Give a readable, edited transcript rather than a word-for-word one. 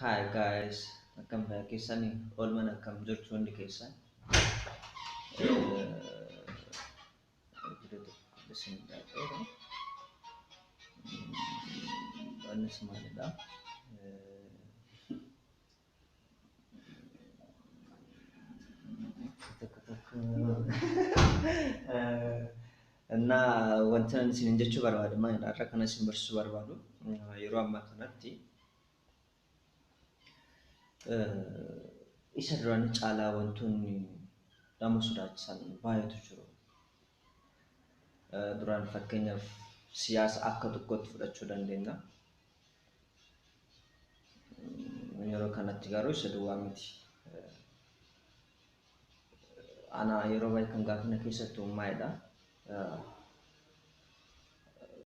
Hi guys, welcome back. Kisani all man akkam jirtu hundi keessan. Listen that. Anis maalidha. እና wantan isin jechuu barbaadu maalidha irra kana isin barsiisuu barbaadu yeroo ammaa kanatti isa duraan caalaa wantoonni nama sodaachisan baay'eetu jiru. Duraan fakkeenyaaf siyaasa akka tokkotti fudhachuu dandeenya. Yeroo kanatti garuu isa duwwaa miti. Ana yeroo baay'ee kan gaafina keessattuu maalidha.